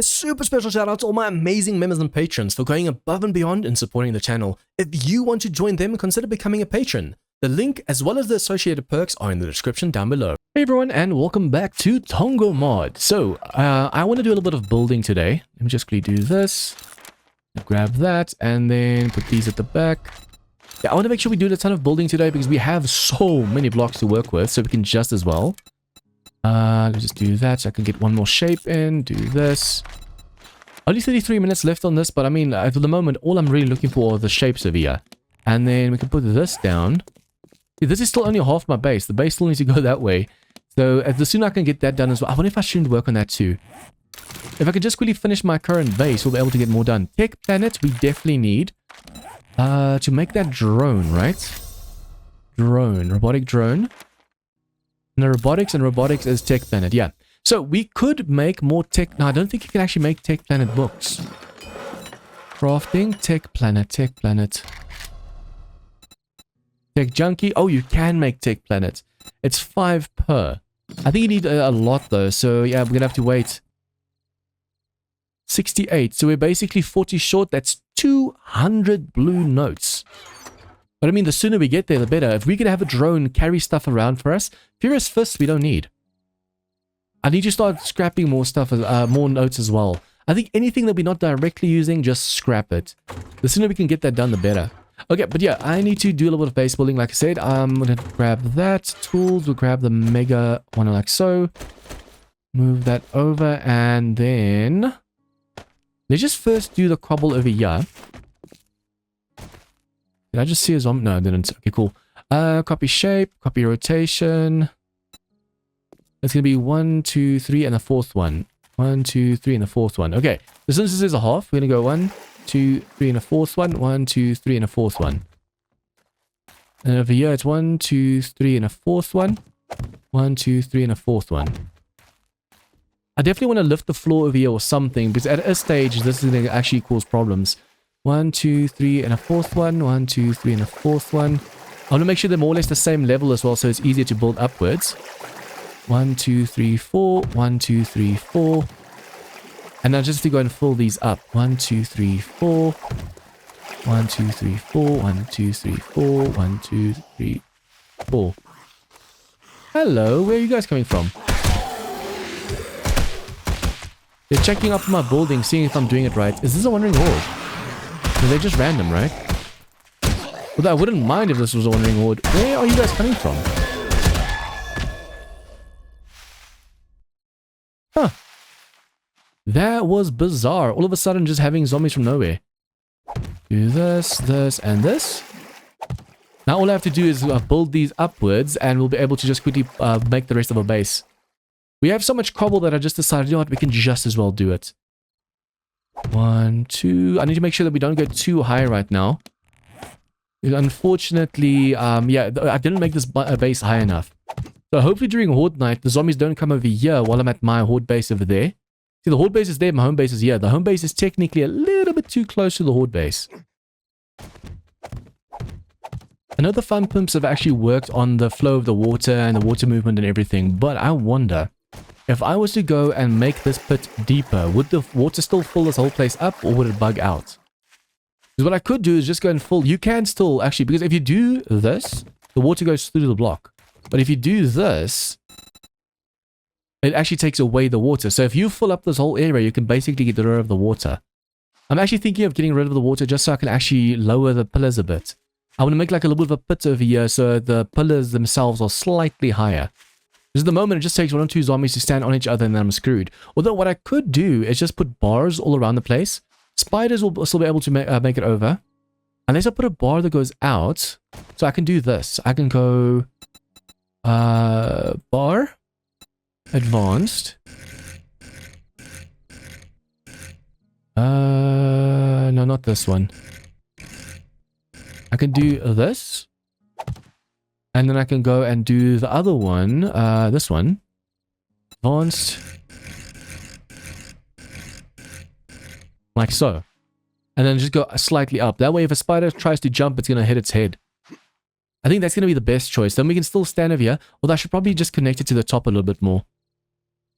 A super special shout out to all my amazing members and patrons for going above and beyond in supporting the channel. If you want to join them, consider becoming a patron. The link as well as the associated perks are in the description down below. Hey everyone, and welcome back to Tongo Mod. So, I want to do a little bit of building today. Let me just quickly do this. Grab that, and then put these at the back. Yeah, I want to make sure we do a ton of building today because we have so many blocks to work with, so we can just as well. Let's just do that so I can get one more shape in, do this. Only 33 minutes left on this, but I mean, at the moment, all I'm really looking for are the shapes over here. And then we can put this down. See, this is still only half my base. The base still needs to go that way. So, the sooner I can get that done as well. I wonder if I shouldn't work on that too. If I could just quickly finish my current base, we'll be able to get more done. Tech planet, we definitely need to make that drone, right? Drone, robotic drone. And the robotics is tech planet, yeah. So we could make more tech. No, I don't think you can actually make tech planet books. Crafting, tech planet. Tech junkie. Oh, you can make tech planet. It's 5 per. I think you need a lot though. So yeah, we're gonna have to wait. 68. So we're basically 40 short. That's 200 blue notes. But I mean, the sooner we get there, the better. If we could have a drone carry stuff around for us, Furious Fists we don't need. I need to start scrapping more stuff, more notes as well. I think anything that we're not directly using, just scrap it. The sooner we can get that done, the better. Okay, but yeah, I need to do a little bit of base building, like I said. I'm going to grab that. Tools, we'll grab the mega one like so. Move that over, and then let's just first do the cobble over here. Did I just see a zombie? No, I didn't. Okay, cool. Copy shape, copy rotation. It's going to be 1, 2, 3, and the fourth one. 1, 2, 3, and the fourth one. Okay, so since this is a half, we're going to go 1, 2, 3, and a fourth one. 1, 2, 3, and a fourth one. And over here, it's 1, 2, 3, and a fourth one. 1, 2, 3, and a fourth one. I definitely want to lift the floor over here or something, because at a stage, this is going to actually cause problems. 1, 2, 3, and a fourth one. 1, 2, 3, and a fourth one. I want to make sure they're more or less the same level as well, so it's easier to build upwards. 1, 2, 3, 4. 1, 2, 3, 4. And now just have to go and fill these up. 1, 2, 3, 4. 1, 2, 3, 4. 1, 2, 3, 4. 1, 2, 3, 4. Hello, where are you guys coming from? They're checking up my building, seeing if I'm doing it right. Is this a wandering horde? They're just random, right? Although I wouldn't mind if this was a wandering horde. Where are you guys coming from? Huh. That was bizarre. All of a sudden, just having zombies from nowhere. Do this, this, and this. Now all I have to do is build these upwards, and we'll be able to just quickly make the rest of our base. We have so much cobble that I just decided, you know what, we can just as well do it. 1, 2. I need to make sure that we don't go too high right now. Unfortunately, yeah, I didn't make this base high enough. So hopefully during Horde night, the zombies don't come over here while I'm at my Horde base over there. See, the Horde base is there, my home base is here. The home base is technically a little bit too close to the Horde base. I know the fun pimps have actually worked on the flow of the water and the water movement and everything, but I wonder, if I was to go and make this pit deeper, would the water still fill this whole place up, or would it bug out? Because what I could do is just go and fill. You can still actually, because if you do this, the water goes through the block. But if you do this, it actually takes away the water. So if you fill up this whole area, you can basically get rid of the water. I'm actually thinking of getting rid of the water just so I can actually lower the pillars a bit. I want to make like a little bit of a pit over here so the pillars themselves are slightly higher. Because at the moment, it just takes 1 or 2 zombies to stand on each other and then I'm screwed. Although what I could do is just put bars all around the place. Spiders will still be able to make it over. Unless I put a bar that goes out. So I can do this. I can go... bar. Advanced. No, not this one. I can do this. And then I can go and do the other one, this one. Advanced. Like so. And then just go slightly up. That way if a spider tries to jump, it's going to hit its head. I think that's going to be the best choice. Then we can still stand over here. Although I should probably just connect it to the top a little bit more.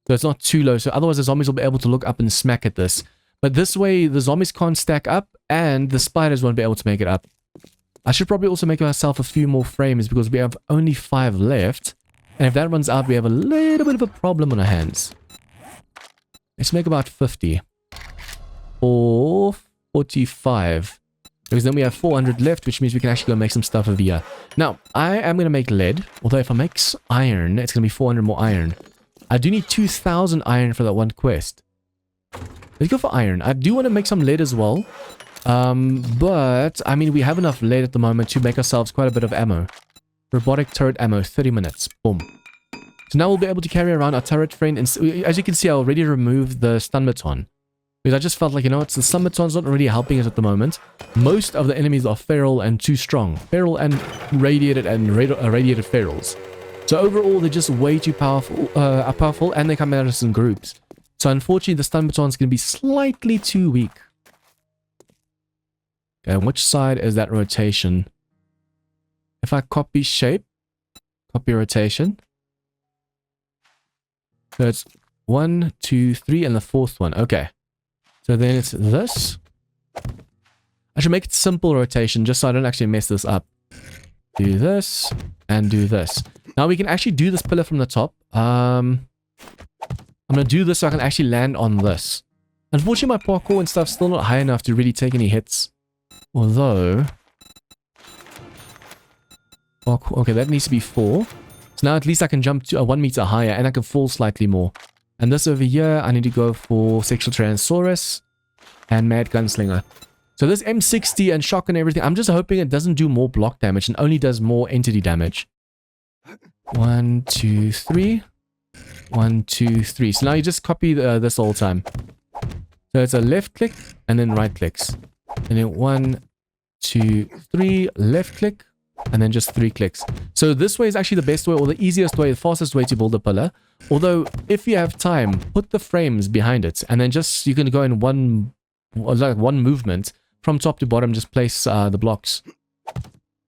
So it's not too low. So otherwise the zombies will be able to look up and smack at this. But this way the zombies can't stack up and the spiders won't be able to make it up. I should probably also make myself a few more frames because we have only 5 left. And if that runs out, we have a little bit of a problem on our hands. Let's make about 50. Or 45. Because then we have 400 left, which means we can actually go make some stuff over here. Now, I am going to make lead. Although if I make iron, it's going to be 400 more iron. I do need 2,000 iron for that one quest. Let's go for iron. I do want to make some lead as well. But, I mean, we have enough lead at the moment to make ourselves quite a bit of ammo. Robotic turret ammo, 30 minutes. Boom. So now we'll be able to carry around our turret frame. And as you can see, I already removed the stun baton. Because I just felt like, you know what, the stun baton's not really helping us at the moment. Most of the enemies are feral and too strong. Feral and radiated ferals. So overall, they're just way too powerful and they come at us in groups. So unfortunately, the stun baton's going to be slightly too weak. Okay, which side is that rotation? If I copy shape, copy rotation. So it's 1, 2, 3, and the 4th one. Okay. So then it's this. I should make it simple rotation just so I don't actually mess this up. Do this and do this. Now we can actually do this pillar from the top. I'm going to do this so I can actually land on this. Unfortunately, my parkour and stuff's still not high enough to really take any hits. Although... okay, that needs to be 4. So now at least I can jump to 1 meter higher and I can fall slightly more. And this over here, I need to go for Sexual Tyrannosaurus and Mad Gunslinger. So this M60 and shock and everything, I'm just hoping it doesn't do more block damage and only does more entity damage. 1, 2, 3. 1, 2, 3. So now you just copy this all the time. So it's a left click and then right clicks. And then 1, 2, 3, left click. And then just 3 clicks. So this way is actually the best way or the easiest way, the fastest way to build a pillar. Although, if you have time, put the frames behind it. And then just, you can go in one movement. From top to bottom, just place the blocks.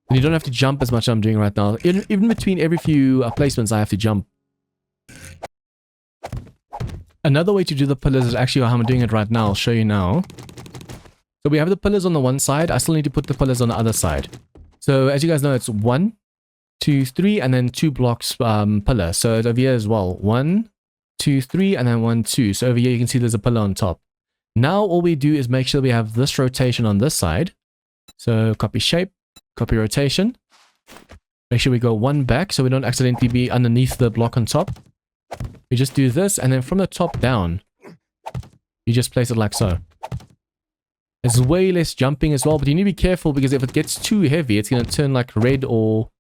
And you don't have to jump as much as I'm doing right now. Even between every few placements, I have to jump. Another way to do the pillars is actually how I'm doing it right now. I'll show you now. So we have the pillars on the one side. I still need to put the pillars on the other side. So as you guys know, it's 1, 2, 3, and then 2 blocks pillar. So over here as well. 1, 2, 3, and then 1, 2. So over here you can see there's a pillar on top. Now all we do is make sure we have this rotation on this side. So copy shape, copy rotation. Make sure we go 1 back so we don't accidentally be underneath the block on top. We just do this, and then from the top down, you just place it like so. There's way less jumping as well, but you need to be careful because if it gets too heavy, it's going to turn like red or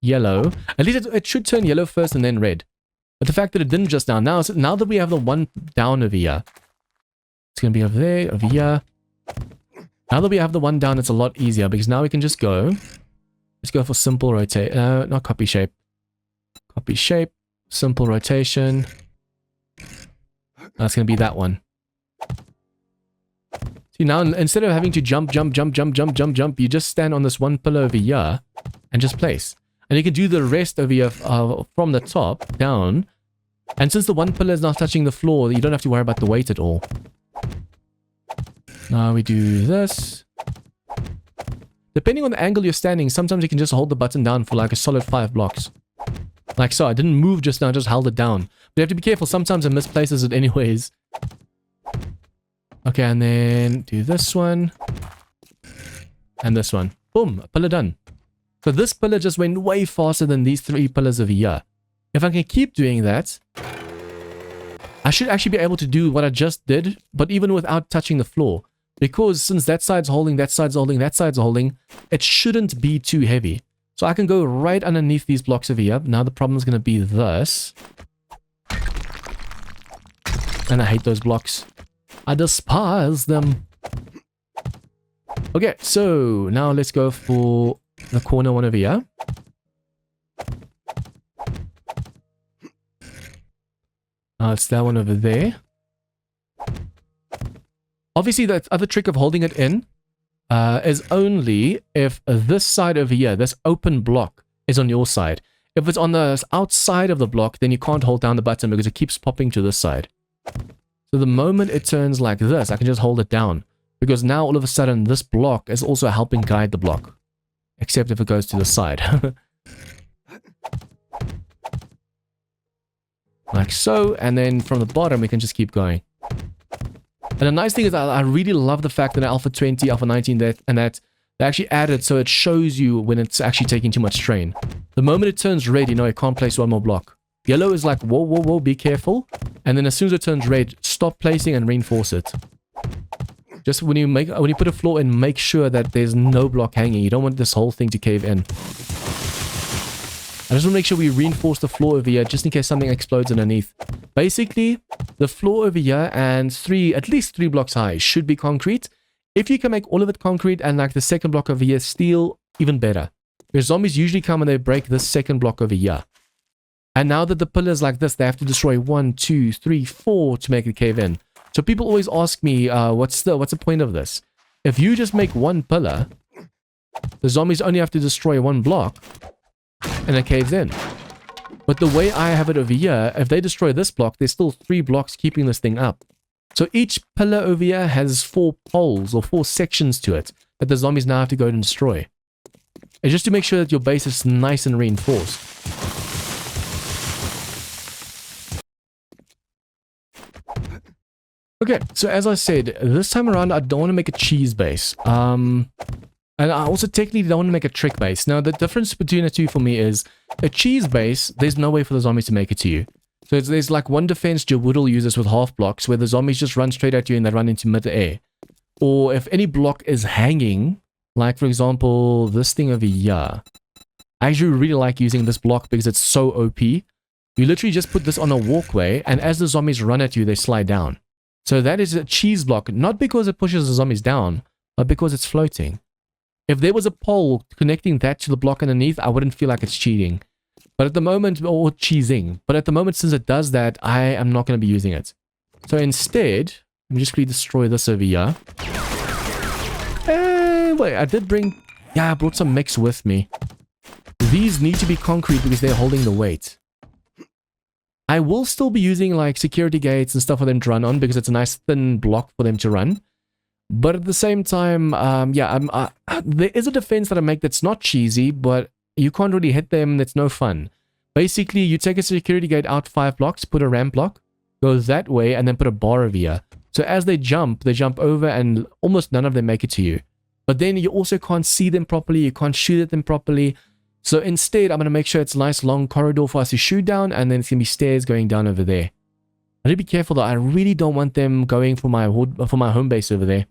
yellow. At least it should turn yellow first and then red. But the fact that it didn't just now that we have the one down over here, it's going to be over there, over here. Now that we have the one down, it's a lot easier because now we can just go. Let's go for simple rotate. Not copy shape. Copy shape. Simple rotation. That's going to be that one. See, now instead of having to jump, you just stand on this one pillar over here and just place. And you can do the rest over here from the top down. And since the one pillar is not touching the floor, you don't have to worry about the weight at all. Now we do this. Depending on the angle you're standing, sometimes you can just hold the button down for like a solid 5 blocks. Like so, I didn't move just now, I just held it down. But you have to be careful, sometimes it misplaces it anyways. Okay, and then do this one. And this one. Boom, pillar done. So this pillar just went way faster than these 3 pillars over here. If I can keep doing that, I should actually be able to do what I just did, but even without touching the floor. Because since that side's holding, that side's holding, that side's holding, it shouldn't be too heavy. So I can go right underneath these blocks over here. Now the problem is going to be this. And I hate those blocks. I despise them. Okay, so now let's go for the corner one over here. It's that one over there. Obviously, the other trick of holding it in is only if this side over here, this open block, is on your side. If it's on the outside of the block, then you can't hold down the button because it keeps popping to this side. So the moment it turns like this, I can just hold it down. Because now all of a sudden this block is also helping guide the block. Except if it goes to the side. Like so, and then from the bottom we can just keep going. And the nice thing is I really love the fact that in Alpha 20, Alpha 19, that they actually added so it shows you when it's actually taking too much strain. The moment it turns red, you know it can't place one more block. Yellow is like, whoa, whoa, whoa, be careful. And then as soon as it turns red, stop placing and reinforce it. Just when you put a floor in, make sure that there's no block hanging. You don't want this whole thing to cave in. I just want to make sure we reinforce the floor over here just in case something explodes underneath. Basically, the floor over here and at least three blocks high should be concrete. If you can make all of it concrete and like the second block over here steel, even better. Because zombies usually come and they break this second block over here. And now that the pillars like this, they have to destroy 1, 2, 3, 4 to make it cave in. So people always ask me, what's the point of this? If you just make one pillar, the zombies only have to destroy one block, and it caves in. But the way I have it over here, if they destroy this block, there's still 3 blocks keeping this thing up. So each pillar over here has 4 poles or 4 sections to it that the zombies now have to go and destroy. And just to make sure that your base is nice and reinforced. Okay, so as I said, this time around I don't want to make a cheese base. And I also technically don't want to make a trick base. Now, the difference between the two for me is a cheese base, there's no way for the zombies to make it to you. So there's like one defense Jawoodle uses with half blocks where the zombies just run straight at you and they run into mid-air. Or if any block is hanging, like for example, this thing over here. I actually really like using this block because it's so OP. You literally just put this on a walkway and as the zombies run at you, they slide down. So that is a cheese block, not because it pushes the zombies down, but because it's floating. If there was a pole connecting that to the block underneath, I wouldn't feel like it's cheating. But at the moment, or cheesing. But at the moment, since it does that, I am not going to be using it. So instead, let me just quickly destroy this over here. Wait, I did bring... Yeah, I brought some mix with me. These need to be concrete because they're holding the weight. I will still be using like security gates and stuff for them to run on because it's a nice thin block for them to run. But at the same time, there is a defense that I make that's not cheesy, but you can't really hit them. That's no fun. Basically, you take a security gate out 5 blocks, put a ramp block, go that way, and then put a bar over here. So as they jump over, and almost none of them make it to you. But then you also can't see them properly. You can't shoot at them properly. So instead, I'm going to make sure it's a nice long corridor for us to shoot down, and then it's going to be stairs going down over there. I need to be careful though. I really don't want them going for my home base over there.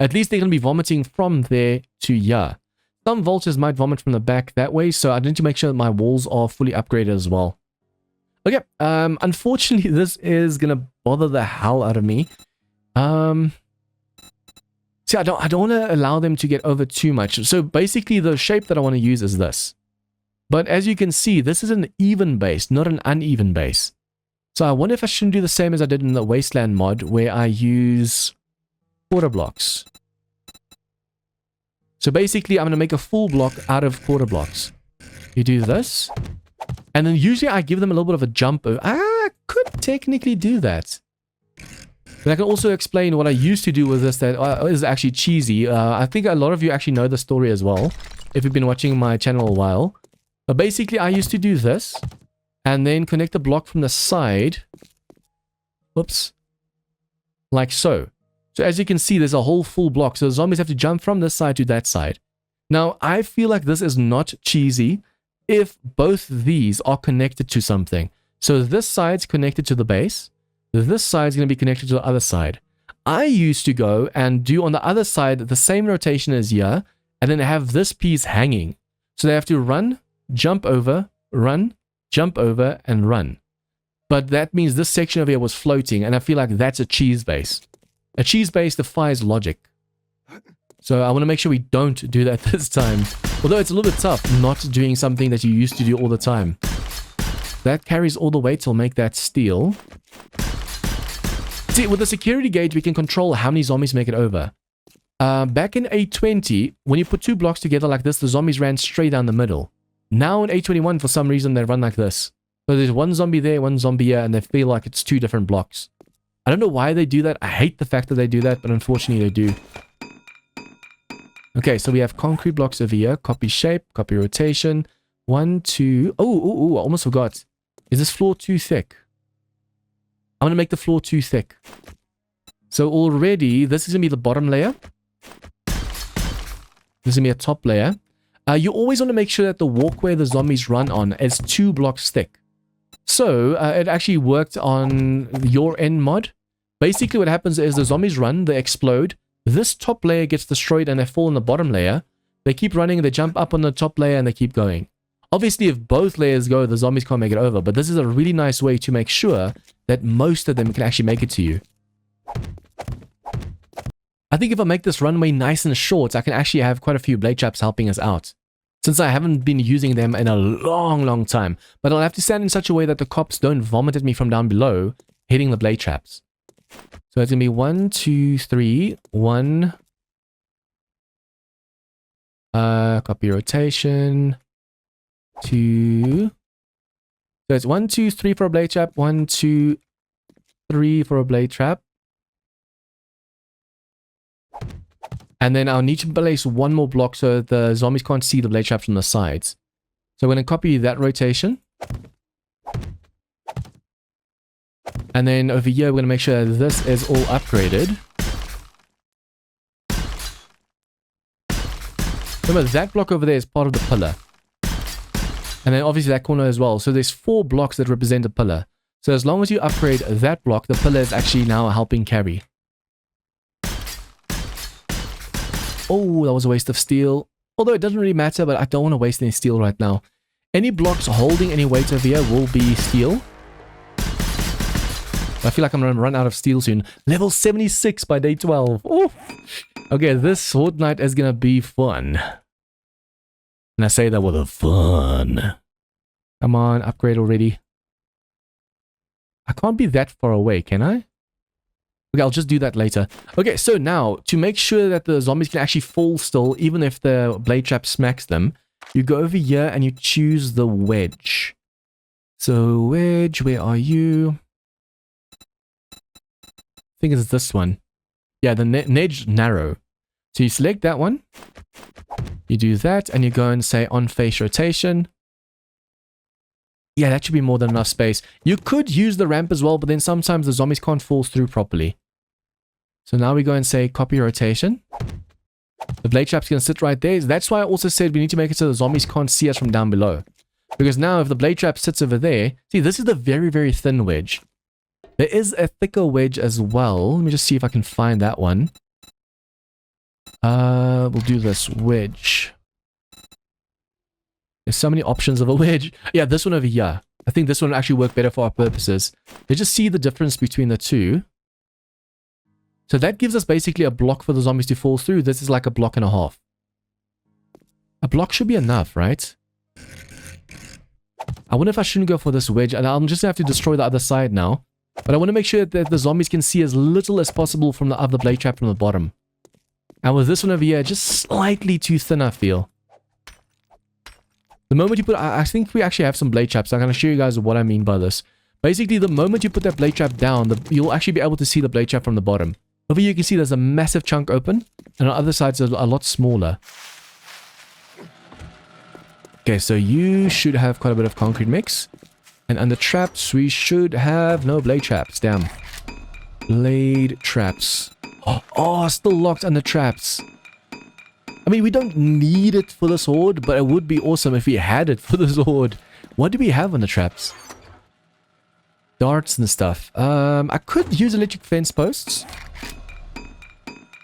At least they're going to be vomiting from there to here. Some vultures might vomit from the back that way, so I need to make sure that my walls are fully upgraded as well. Okay, unfortunately, this is going to bother the hell out of me. See, I don't want to allow them to get over too much. So basically, the shape that I want to use is this. But as you can see, this is an even base, not an uneven base. So I wonder if I shouldn't do the same as I did in the Wasteland mod, where I use quarter blocks. So basically, I'm going to make a full block out of quarter blocks. You do this. And then usually I give them a little bit of a jump. I could technically do that. But I can also explain what I used to do with this that is actually cheesy. I think a lot of you actually know the story as well, if you've been watching my channel a while. But basically, I used to do this, and then connect the block from the side. Whoops. Like so. So as you can see, there's a whole full block. So the zombies have to jump from this side to that side. Now, I feel like this is not cheesy if both these are connected to something. So this side's connected to the base. This side's going to be connected to the other side. I used to go and do on the other side the same rotation as here, and then have this piece hanging. So they have to run, jump over, run, jump over, and run. But that means this section over here was floating, and I feel like that's a cheese base. A cheese base defies logic. So I want to make sure we don't do that this time. Although it's a little bit tough not doing something that you used to do all the time. That carries all the weight, so I'll make that steel. See, with the security gate, we can control how many zombies make it over. Back in A20, when you put 2 blocks together like this, the zombies ran straight down the middle. Now in A21, for some reason, they run like this. So there's one zombie there, one zombie here, and they feel like it's two different blocks. I don't know why they do that. I hate the fact that they do that, but unfortunately they do. Okay, so we have concrete blocks over here. Copy shape, copy rotation. 1, 2... Oh, I almost forgot. Is this floor too thick? I'm going to make the floor too thick. So already, this is going to be the bottom layer. This is going to be a top layer. You always want to make sure that the walkway the zombies run on is 2 blocks thick. So, it actually worked on your N mod. Basically, what happens is the zombies run, they explode. This top layer gets destroyed and they fall in the bottom layer. They keep running, they jump up on the top layer and they keep going. Obviously, if both layers go, the zombies can't make it over. But this is a really nice way to make sure that most of them can actually make it to you. I think if I make this runway nice and short, I can actually have quite a few blade traps helping us out. Since I haven't been using them in a long time. But I'll have to stand in such a way that the cops don't vomit at me from down below, hitting the blade traps. So it's going to be 1, 2, 3, 1. Copy rotation. 2. So it's 1, 2, 3 for a blade trap. 1, 2, 3 for a blade trap. And then I'll need to place one more block so the zombies can't see the blade traps from the sides. So I'm going to copy that rotation. And then over here, we're going to make sure this is all upgraded. Remember, that block over there is part of the pillar. And then obviously that corner as well. So there's 4 blocks that represent a pillar. So as long as you upgrade that block, the pillar is actually now helping carry. Oh, that was a waste of steel. Although it doesn't really matter, but I don't want to waste any steel right now. Any blocks holding any weight over here will be steel. I feel like I'm going to run out of steel soon. Level 76 by day 12. Oof. Okay, this Horde night is going to be fun. And I say that with a fun. Come on, upgrade already. I can't be that far away, can I? Okay, I'll just do that later. Okay, so now, to make sure that the zombies can actually fall still, even if the blade trap smacks them, you go over here and you choose the wedge. So, wedge, where are you? I think it's this one. Yeah, the edge narrow. So you select that one. You do that, and you go and say on face rotation. Yeah, that should be more than enough space. You could use the ramp as well, but then sometimes the zombies can't fall through properly. So now we go and say copy rotation. The blade trap's going to sit right there. That's why I also said we need to make it so the zombies can't see us from down below. Because now if the blade trap sits over there... See, this is the very, very thin wedge. There is a thicker wedge as well. Let me just see if I can find that one. We'll do this wedge. There's so many options of a wedge. Yeah, this one over here. I think this one will actually work better for our purposes. Let's just see the difference between the two. So that gives us basically a block for the zombies to fall through. This is like a block and a half. A block should be enough, right? I wonder if I shouldn't go for this wedge. And I'm just going to have to destroy the other side now. But I want to make sure that the zombies can see as little as possible from the other blade trap from the bottom. And with this one over here, just slightly too thin, I feel. The moment you put... I think we actually have some blade traps. I'm going to show you guys what I mean by this. Basically, the moment you put that blade trap down, you'll actually be able to see the blade trap from the bottom. Over here, you can see there's a massive chunk open. And on the other side, it's a lot smaller. Okay, so you should have quite a bit of concrete mix. And under traps, we should have no blade traps. Damn. Blade traps. Oh, still locked under traps. I mean, we don't need it for this horde, but it would be awesome if we had it for this horde. What do we have on the traps? Darts and stuff. I could use electric fence posts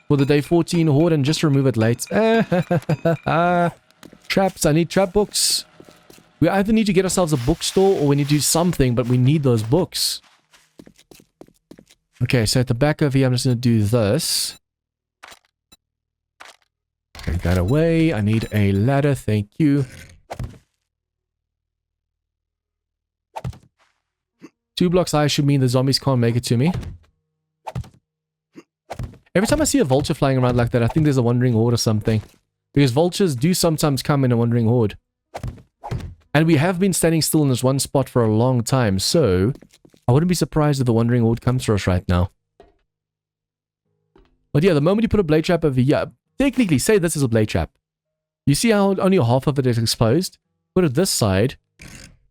for the day 14 horde and just remove it late. Traps. I need trap books. We either need to get ourselves a bookstore or we need to do something, but we need those books. Okay, so at the back over here, I'm just going to do this. Take that away. I need a ladder. Thank you. 2 blocks high should mean the zombies can't make it to me. Every time I see a vulture flying around like that, I think there's a wandering horde or something. Because vultures do sometimes come in a wandering horde. And we have been standing still in this one spot for a long time, so I wouldn't be surprised if the Wandering Horde comes for us right now. But yeah, the moment you put a blade trap over here, technically, say this is a blade trap. You see how only half of it is exposed? Put it this side,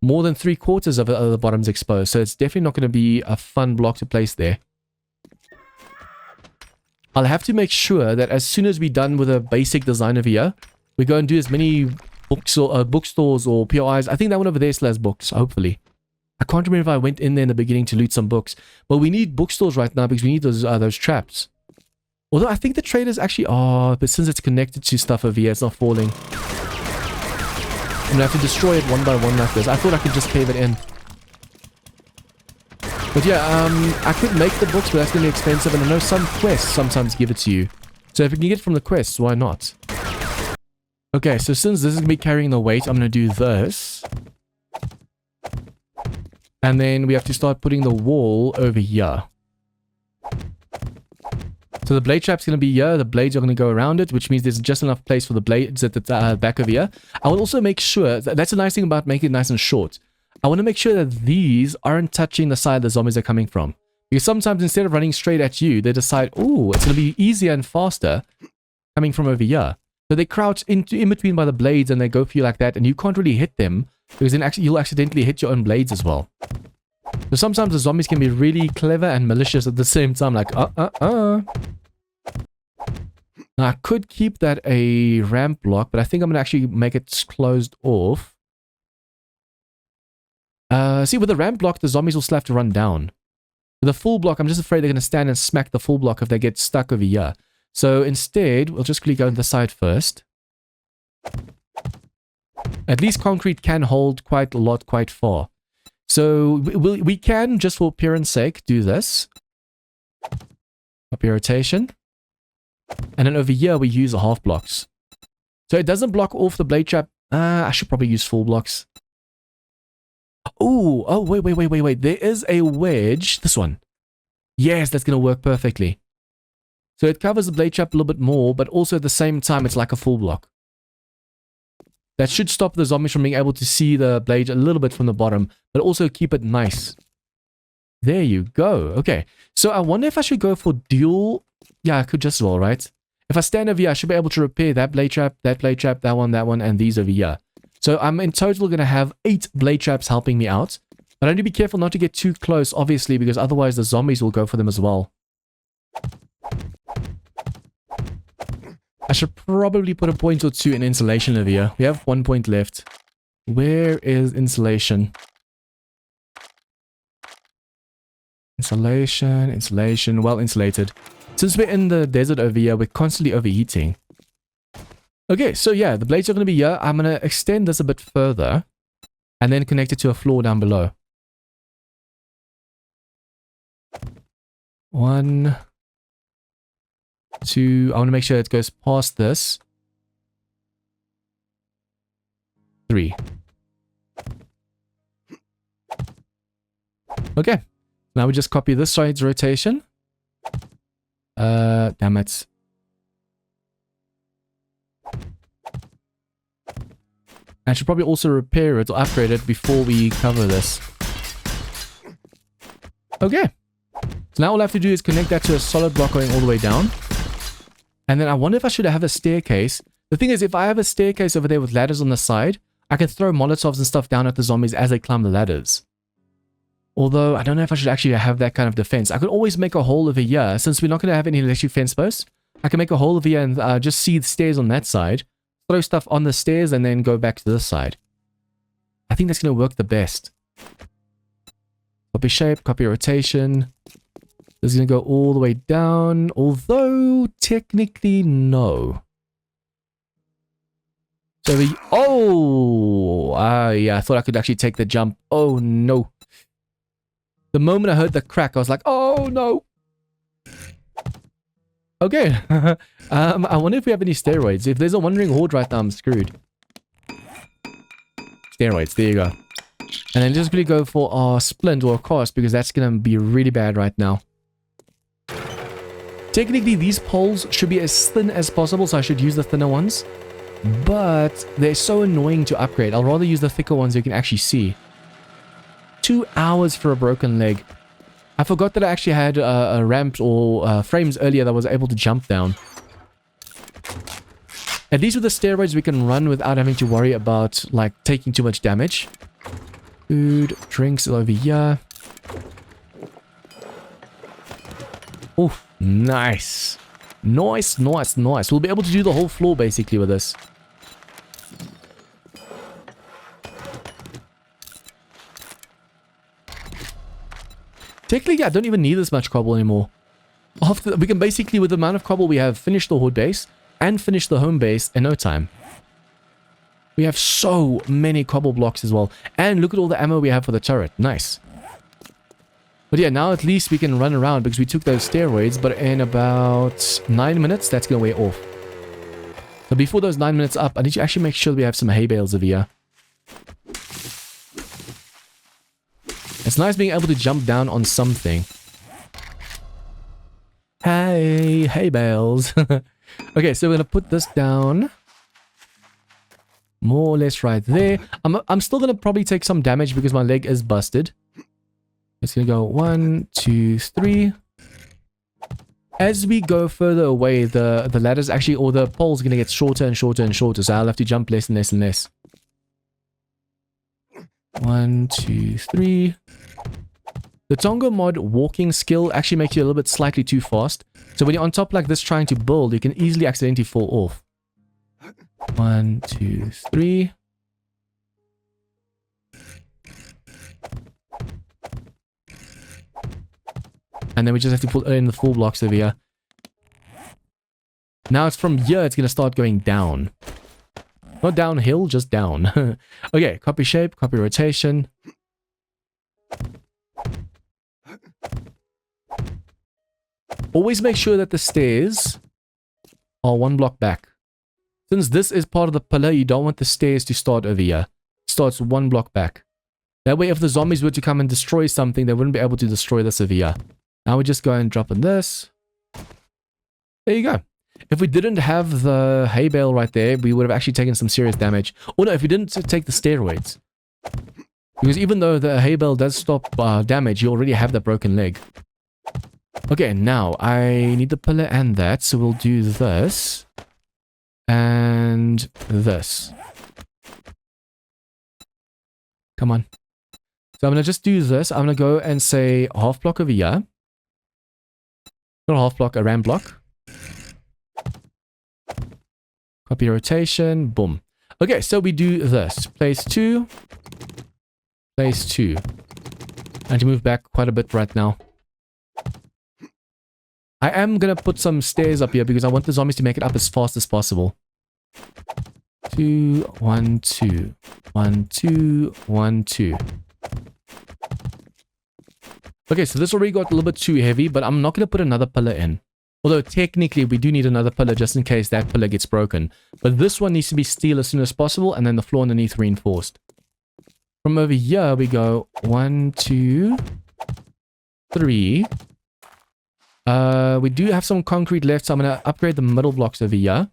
more than 3/4 of the bottom's exposed, so it's definitely not going to be a fun block to place there. I'll have to make sure that as soon as we're done with a basic design over here, we go and do as many books or bookstores or POIs. I think that one over there still has books, hopefully. I can't remember if I went in there in the beginning to loot some books. But we need bookstores right now because we need those traps. Although I think the traders actually are, but since it's connected to stuff over here, it's not falling. I'm gonna have to destroy it one by one like this. I thought I could just cave it in. But yeah, I could make the books, but that's gonna be expensive, and I know some quests sometimes give it to you. So if we can get it from the quests, why not? Okay, so since this is gonna be carrying the weight, I'm gonna do this. And then we have to start putting the wall over here. So the blade trap's going to be here, the blades are going to go around it, which means there's just enough place for the blades at the back of here. I will also make sure, that's a nice thing about making it nice and short. I want to make sure that these aren't touching the side the zombies are coming from. Because sometimes instead of running straight at you, they decide, oh, it's going to be easier and faster coming from over here. So they crouch in between by the blades and they go for you like that, and you can't really hit them, because then you'll accidentally hit your own blades as well. So sometimes the zombies can be really clever and malicious at the same time, like, Now, I could keep that a ramp block, but I think I'm going to actually make it closed off. See, with the ramp block, the zombies will still have to run down. With the full block, I'm just afraid they're going to stand and smack the full block if they get stuck over here. So instead, we'll just quickly go on the side first. At least concrete can hold quite a lot, quite far. So we can, just for appearance sake, do this. Copy rotation. And then over here, we use the half blocks. So it doesn't block off the blade trap. I should probably use full blocks. Oh, wait. There is a wedge. This one. Yes, that's going to work perfectly. So it covers the blade trap a little bit more, but also at the same time, it's like a full block. That should stop the zombies from being able to see the blade a little bit from the bottom, but also keep it nice. There you go. Okay, so I wonder if I should go for dual. Yeah, I could just as well, right? If I stand over here, I should be able to repair that blade trap, that one, and these over here. So I'm in total going to have 8 blade traps helping me out. But I need to be careful not to get too close, obviously, because otherwise the zombies will go for them as well. I should probably put a point or two in insulation over here. We have 1 point left. Where is insulation? Insulation, well insulated. Since we're in the desert over here, we're constantly overheating. Okay, so yeah, the blades are going to be here. I'm going to extend this a bit further and then connect it to a floor down below. 1, 2, I want to make sure it goes past this. 3. Okay, now we just copy this side's rotation. Damn it. I should probably also repair it or upgrade it before we cover this. Okay. So now all I have to do is connect that to a solid block going all the way down. And then I wonder if I should have a staircase. The thing is, if I have a staircase over there with ladders on the side, I can throw Molotovs and stuff down at the zombies as they climb the ladders. Although, I don't know if I should actually have that kind of defense. I could always make a hole over here. Since we're not going to have any electric fence posts, I can make a hole over here and just see the stairs on that side. Throw stuff on the stairs and then go back to this side. I think that's going to work the best. Copy shape, copy rotation. This is going to go all the way down. Although, technically, no. So we... Oh! Yeah, I thought I could actually take the jump. Oh, no. The moment I heard the crack, I was like, oh, no. Okay. I wonder if we have any steroids. If there's a Wandering Horde right now, I'm screwed. Steroids, there you go. And then just really go for our splint or a cast, because that's going to be really bad right now. Technically, these poles should be as thin as possible, so I should use the thinner ones. but they're so annoying to upgrade. I'll rather use the thicker ones you can actually see. 2 hours for a broken leg. I forgot that I actually had a ramp or frames earlier that was able to jump down. At least with the steroids we can run without having to worry about like taking too much damage. Food, drinks over here. Oh, nice. Nice, nice, nice. We'll be able to do the whole floor basically with this. Technically, I don't even need this much cobble anymore. We can basically, with the amount of cobble we have, finish the horde base and finish the home base in no time. We have so many cobble blocks as well. And look at all the ammo we have for the turret. Nice. But yeah, now at least we can run around because we took those steroids. But in about 9 minutes, that's going to wear off. So before those 9 minutes up, I need to actually make sure that we have some hay bales over here. It's nice being able to jump down on something. Hey, hay bales. Okay, so we're going to put this down. More or less right there. I'm still going to probably take some damage because my leg is busted. It's going to go 1, 2, 3. As we go further away, the ladders actually, or the pole's going to get shorter and shorter and shorter. So I'll have to jump less and less and less. 1, 2, 3. The Tongo Mod walking skill actually makes you a little bit slightly too fast. So when you're on top like this trying to build, you can easily accidentally fall off. 1, 2, 3. And then we just have to put in the full blocks over here. Now it's from here, it's going to start going down. Not downhill, just down. Okay, copy shape, copy rotation. Always make sure that the stairs are 1 block back. Since this is part of the pillar, you don't want the stairs to start over here. It starts 1 block back. That way, if the zombies were to come and destroy something, they wouldn't be able to destroy this over here. Now we just go and drop in this. There you go. If we didn't have the hay bale right there, we would have actually taken some serious damage. Or no, if we didn't take the steroids. Because even though the hay bale does stop damage, you already have that broken leg. Okay, now I need the pillar and that, so we'll do this. And this. Come on. So I'm going to just do this. I'm going to go and say half block over here. Not a half block, a ram block. Copy rotation. Boom. Okay, so we do this. Place 2. Place 2. And to move back quite a bit right now. I am going to put some stairs up here because I want the zombies to make it up as fast as possible. 2, 1, 2. 1, 2, 1, 2. Okay, so this already got a little bit too heavy, but I'm not going to put another pillar in. Although technically we do need another pillar just in case that pillar gets broken. But this one needs to be steel as soon as possible and then the floor underneath reinforced. From over here we go 1, 2, 3. We do have some concrete left, so I'm going to upgrade the middle blocks over here.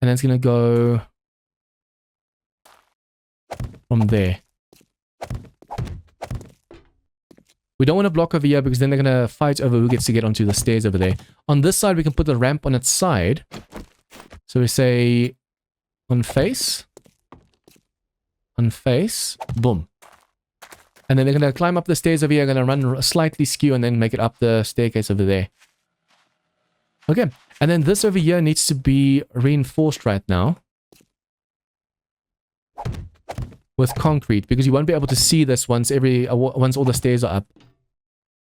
And then it's going to go from there. We don't want to block over here because then they're going to fight over who gets to get onto the stairs over there. On this side, we can put the ramp on its side. So we say on face. On face. Boom. And then they're going to climb up the stairs over here, going to run slightly skew and then make it up the staircase over there. Okay. And then this over here needs to be reinforced right now. With concrete, because you won't be able to see this once all the stairs are up.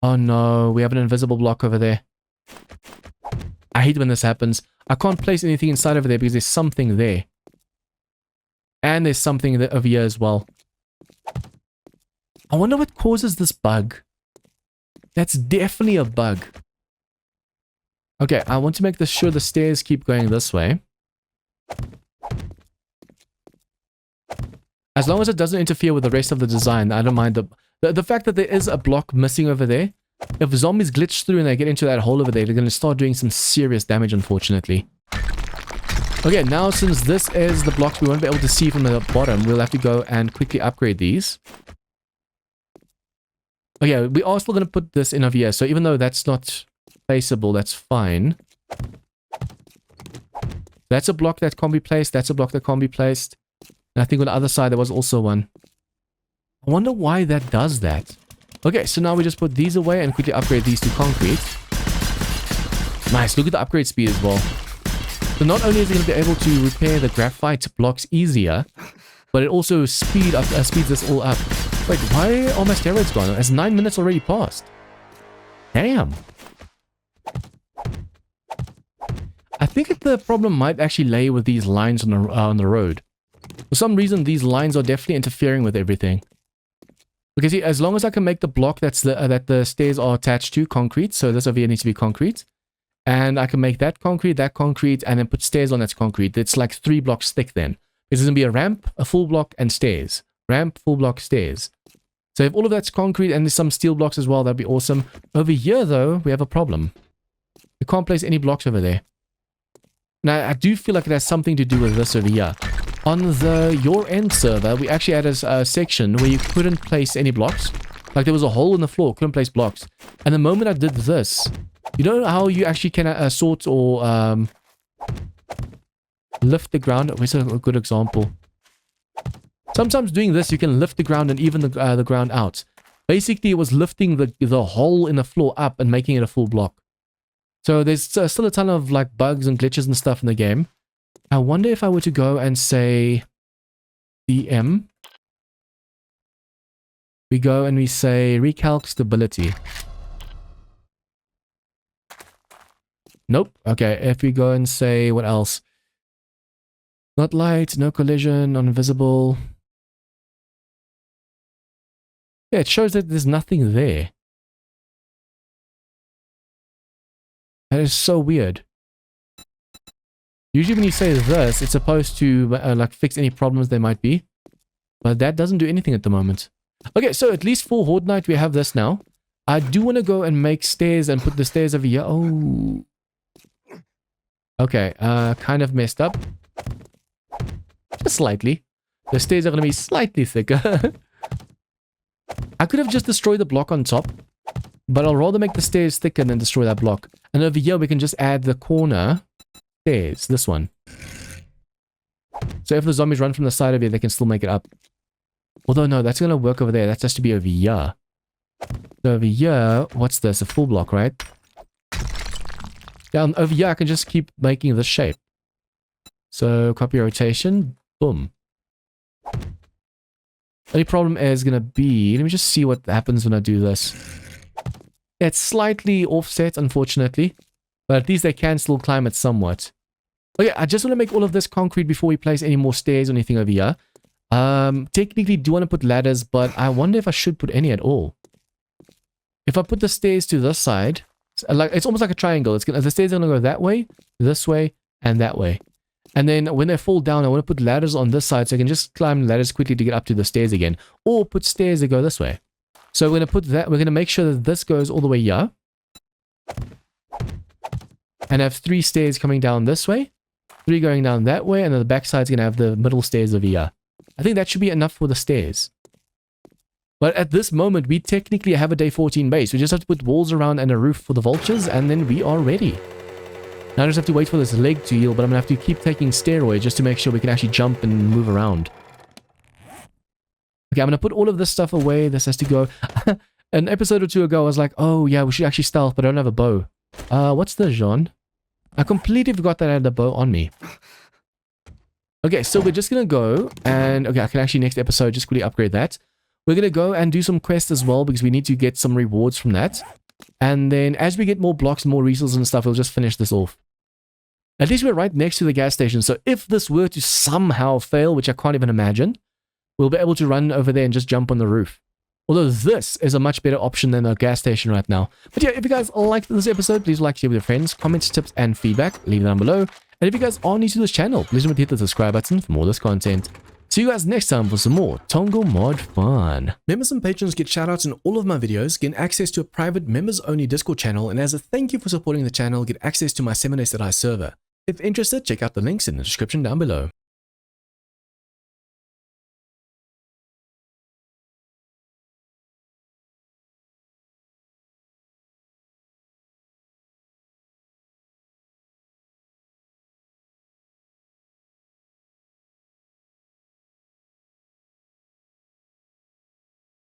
Oh no, we have an invisible block over there. I hate when this happens. I can't place anything inside over there because there's something there. And there's something over here as well. I wonder what causes this bug. That's definitely a bug. Okay, I want to make sure the stairs keep going this way. As long as it doesn't interfere with the rest of the design, I don't mind the fact that there is a block missing over there. If zombies glitch through and they get into that hole over there, they're going to start doing some serious damage, unfortunately. Okay, now since this is the blocks we won't be able to see from the bottom, we'll have to go and quickly upgrade these. Okay, we are still going to put this in over here. So even though that's not placeable, that's fine. That's a block that can't be placed. That's a block that can't be placed. And I think on the other side, there was also one. I wonder why that does that. Okay, so now we just put these away and quickly upgrade these to concrete. Nice, look at the upgrade speed as well. So not only is it going to be able to repair the graphite blocks easier, but it also speeds this all up. Wait, why are my steroids gone? It's 9 minutes already passed. Damn. I think the problem might actually lay with these lines on the road. For some reason, these lines are definitely interfering with everything. Okay, see, as long as I can make the block that the stairs are attached to concrete, so this over here needs to be concrete, and I can make that concrete, and then put stairs on that's concrete. It's like 3 blocks thick then. It's going to be a ramp, a full block, and stairs. Ramp, full block, stairs. So if all of that's concrete and there's some steel blocks as well, that'd be awesome. Over here, though, we have a problem. We can't place any blocks over there. Now, I do feel like it has something to do with this over here. On the Your End server, we actually had a section where you couldn't place any blocks. Like there was a hole in the floor, couldn't place blocks. And the moment I did this, you know how you actually can sort or lift the ground? Where's a good example? Sometimes doing this, you can lift the ground and even the ground out. Basically, it was lifting the hole in the floor up and making it a full block. So there's still a ton of like bugs and glitches and stuff in the game. I wonder if I were to go and say DM. We go and we say recalc stability. Nope. Okay, if we go and say what else? Not light, no collision, invisible. Yeah, it shows that there's nothing there. That is so weird. Usually when you say this, it's supposed to like fix any problems there might be. But that doesn't do anything at the moment. Okay, so at least for Horde Night we have this now. I do want to go and make stairs and put the stairs over here. Oh. Okay, kind of messed up. Just slightly. The stairs are going to be slightly thicker. I could have just destroyed the block on top. But I'll rather make the stairs thicker than destroy that block. And over here we can just add the corner stairs. This one. So if the zombies run from the side of here, they can still make it up. Although no, that's going to work over there. That has to be over here. So over here, what's this? A full block, right? Down over here, I can just keep making this shape. So copy rotation. Boom. Only problem is going to be... Let me just see what happens when I do this. It's slightly offset, unfortunately. But at least they can still climb it somewhat. Okay, I just want to make all of this concrete before we place any more stairs or anything over here. Technically, do want to put ladders, but I wonder if I should put any at all. If I put the stairs to this side, like it's almost like a triangle. The stairs are going to go that way, this way, and that way. And then when they fall down, I want to put ladders on this side so I can just climb ladders quickly to get up to the stairs again. Or put stairs that go this way. So we're going to put that, we're going to make sure that this goes all the way here. And have 3 stairs coming down this way. 3 going down that way, and then the back side's going to have the middle stairs over here. I think that should be enough for the stairs. But at this moment, we technically have a day 14 base. We just have to put walls around and a roof for the vultures, and then we are ready. Now I just have to wait for this leg to heal, but I'm going to have to keep taking steroids just to make sure we can actually jump and move around. Okay, I'm going to put all of this stuff away. This has to go. An episode or 2 ago, I was like, oh yeah, we should actually stealth, but I don't have a bow. What's the Jean? I completely forgot that I had the bow on me. Okay, so we're just going to go and... Okay, I can actually next episode just quickly upgrade that. We're going to go and do some quests as well because we need to get some rewards from that. And then as we get more blocks and more resources and stuff, we'll just finish this off. At least we're right next to the gas station. So if this were to somehow fail, which I can't even imagine, we'll be able to run over there and just jump on the roof. Although this is a much better option than a gas station right now. But yeah, if you guys liked this episode, please like, share with your friends, comments, tips, and feedback. Leave it down below. And if you guys are new to this channel, please remember to hit the subscribe button for more of this content. See you guys next time for some more Tongo Mod fun. Members and patrons get shoutouts in all of my videos, get access to a private members-only Discord channel, and as a thank you for supporting the channel, get access to my 7days server. If interested, check out the links in the description down below.